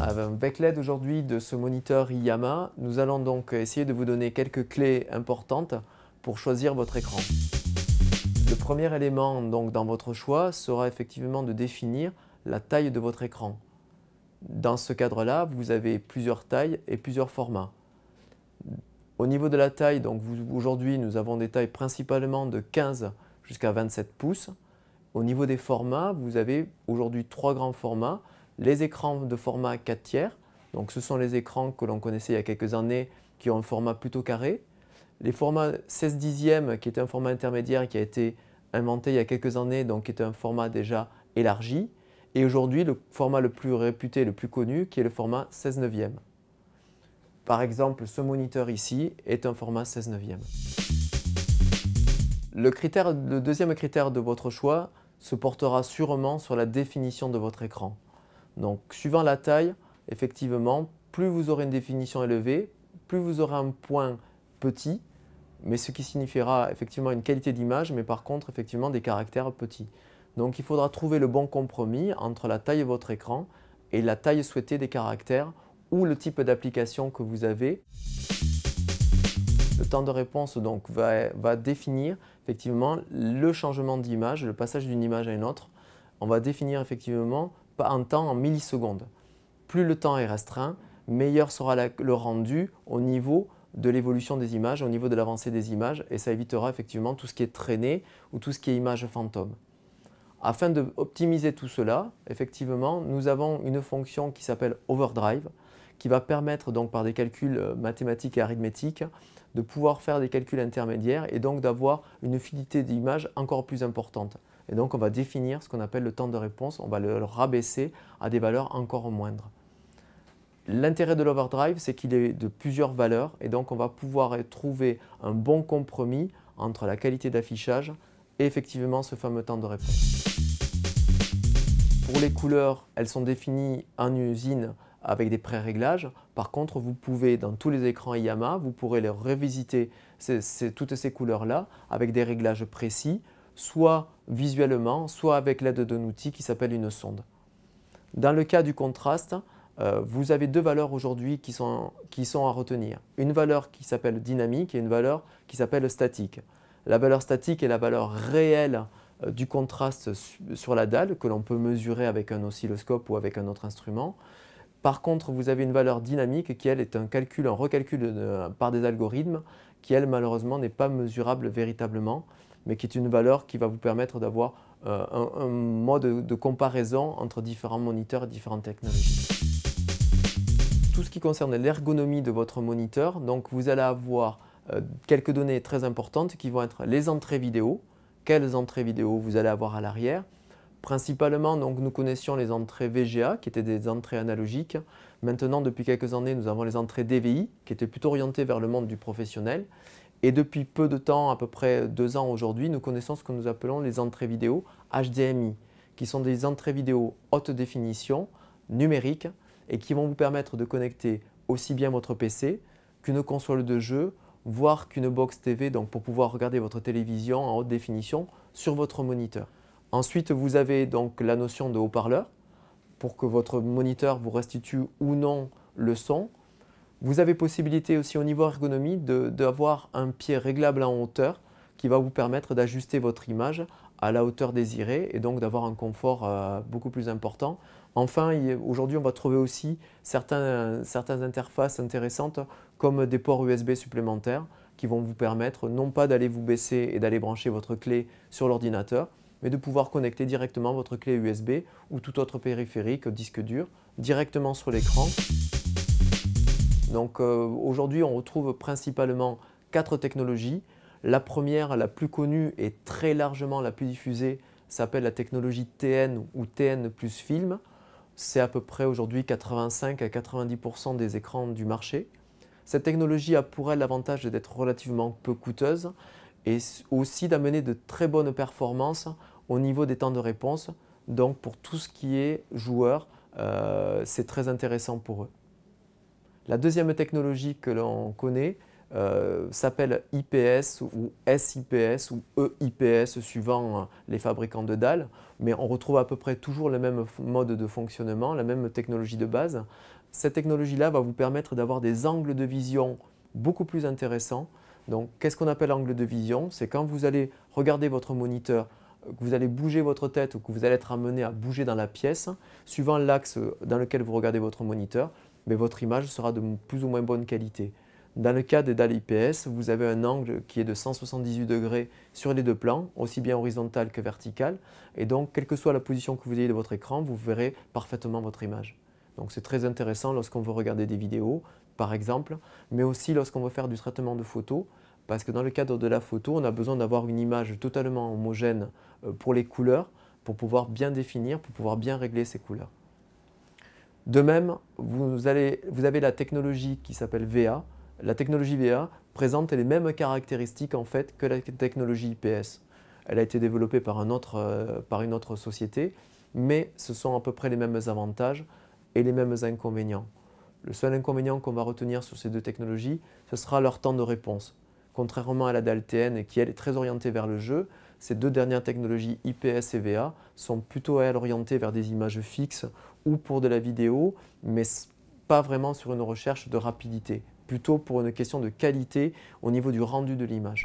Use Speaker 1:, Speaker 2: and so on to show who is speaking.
Speaker 1: Avec l'aide aujourd'hui de ce moniteur IYAMA, nous allons donc essayer de vous donner quelques clés importantes pour choisir votre écran. Le premier élément donc, dans votre choix sera effectivement de définir la taille de votre écran. Dans ce cadre-là, vous avez plusieurs tailles et plusieurs formats. Au niveau de la taille, aujourd'hui nous avons des tailles principalement de 15 jusqu'à 27 pouces. Au niveau des formats, vous avez aujourd'hui 3 grands formats. Les écrans de format 4 tiers, donc ce sont les écrans que l'on connaissait il y a quelques années qui ont un format plutôt carré. Les formats 16 dixièmes qui est un format intermédiaire qui a été inventé il y a quelques années, donc qui est un format déjà élargi. Et aujourd'hui, le format le plus réputé, le plus connu, qui est le format 16 neuvième. Par exemple, ce moniteur ici est un format 16 neuvième. Le deuxième critère de votre choix se portera sûrement sur la définition de votre écran. Donc, suivant la taille, effectivement, plus vous aurez une définition élevée, plus vous aurez un point petit, mais ce qui signifiera effectivement une qualité d'image, mais par contre, effectivement, des caractères petits. Donc, il faudra trouver le bon compromis entre la taille de votre écran et la taille souhaitée des caractères ou le type d'application que vous avez. Le temps de réponse donc, va définir effectivement le changement d'image, le passage d'une image à une autre. On va définir effectivement un temps en millisecondes. Plus le temps est restreint, meilleur sera le rendu au niveau de l'évolution des images, au niveau de l'avancée des images, et ça évitera effectivement tout ce qui est traîné ou tout ce qui est image fantôme. Afin d'optimiser tout cela, effectivement, nous avons une fonction qui s'appelle Overdrive, qui va permettre donc par des calculs mathématiques et arithmétiques de pouvoir faire des calculs intermédiaires et donc d'avoir une fidélité d'image encore plus importante. Et donc on va définir ce qu'on appelle le temps de réponse, on va le rabaisser à des valeurs encore moindres. L'intérêt de l'overdrive, c'est qu'il est de plusieurs valeurs et donc on va pouvoir trouver un bon compromis entre la qualité d'affichage et effectivement ce fameux temps de réponse. Pour les couleurs, elles sont définies en usine avec des pré-réglages. Par contre, vous pouvez, dans tous les écrans IYAMA, vous pourrez les revisiter toutes ces couleurs-là avec des réglages précis, soit visuellement, soit avec l'aide d'un outil qui s'appelle une sonde. Dans le cas du contraste, vous avez deux valeurs aujourd'hui qui sont à retenir. Une valeur qui s'appelle dynamique et une valeur qui s'appelle statique. La valeur statique est la valeur réelle du contraste sur la dalle que l'on peut mesurer avec un oscilloscope ou avec un autre instrument. Par contre, vous avez une valeur dynamique qui, elle, est un recalcul par des algorithmes qui, elle, malheureusement, n'est pas mesurable véritablement, mais qui est une valeur qui va vous permettre d'avoir un mode de comparaison entre différents moniteurs et différentes technologies. Tout ce qui concerne l'ergonomie de votre moniteur, donc vous allez avoir quelques données très importantes qui vont être les entrées vidéo. Quelles entrées vidéo vous allez avoir à l'arrière? Principalement, donc, nous connaissions les entrées VGA qui étaient des entrées analogiques. Maintenant, depuis quelques années, nous avons les entrées DVI qui étaient plutôt orientées vers le monde du professionnel. Et depuis peu de temps, à peu près 2 ans aujourd'hui, nous connaissons ce que nous appelons les entrées vidéo HDMI, qui sont des entrées vidéo haute définition, numériques, et qui vont vous permettre de connecter aussi bien votre PC qu'une console de jeu, voire qu'une box TV, donc pour pouvoir regarder votre télévision en haute définition sur votre moniteur. Ensuite, vous avez donc la notion de haut-parleur pour que votre moniteur vous restitue ou non le son. Vous avez possibilité aussi au niveau ergonomie d'avoir un pied réglable en hauteur qui va vous permettre d'ajuster votre image à la hauteur désirée et donc d'avoir un confort beaucoup plus important. Enfin, aujourd'hui, on va trouver aussi certaines interfaces intéressantes comme des ports USB supplémentaires qui vont vous permettre non pas d'aller vous baisser et d'aller brancher votre clé sur l'ordinateur, mais de pouvoir connecter directement votre clé USB ou tout autre périphérique, disque dur, directement sur l'écran. Donc aujourd'hui, on retrouve principalement 4 technologies. La première, la plus connue et très largement la plus diffusée, s'appelle la technologie TN ou TN plus film. C'est à peu près aujourd'hui 85 à 90% des écrans du marché. Cette technologie a pour elle l'avantage d'être relativement peu coûteuse et aussi d'amener de très bonnes performances au niveau des temps de réponse. Donc pour tout ce qui est joueur, c'est très intéressant pour eux. La deuxième technologie que l'on connaît s'appelle IPS ou SIPS ou EIPS suivant les fabricants de dalles, mais on retrouve à peu près toujours le même mode de fonctionnement, la même technologie de base. Cette technologie-là va vous permettre d'avoir des angles de vision beaucoup plus intéressants. Donc, qu'est-ce qu'on appelle angle de vision? C'est quand vous allez regarder votre moniteur, que vous allez bouger votre tête ou que vous allez être amené à bouger dans la pièce, suivant l'axe dans lequel vous regardez votre moniteur, mais votre image sera de plus ou moins bonne qualité. Dans le cas des dalles IPS, vous avez un angle qui est de 178 degrés sur les deux plans, aussi bien horizontal que vertical. Et donc, quelle que soit la position que vous ayez de votre écran, vous verrez parfaitement votre image. Donc, c'est très intéressant lorsqu'on veut regarder des vidéos, par exemple, mais aussi lorsqu'on veut faire du traitement de photos, parce que dans le cadre de la photo, on a besoin d'avoir une image totalement homogène pour les couleurs, pour pouvoir bien définir, pour pouvoir bien régler ces couleurs. De même, vous avez la technologie qui s'appelle VA. La technologie VA présente les mêmes caractéristiques en fait que la technologie IPS. Elle a été développée par une autre société, mais ce sont à peu près les mêmes avantages et les mêmes inconvénients. Le seul inconvénient qu'on va retenir sur ces deux technologies, ce sera leur temps de réponse. Contrairement à la DALTN qui elle est très orientée vers le jeu, ces deux dernières technologies IPS et VA sont plutôt elles orientées vers des images fixes ou pour de la vidéo, mais pas vraiment sur une recherche de rapidité, plutôt pour une question de qualité au niveau du rendu de l'image.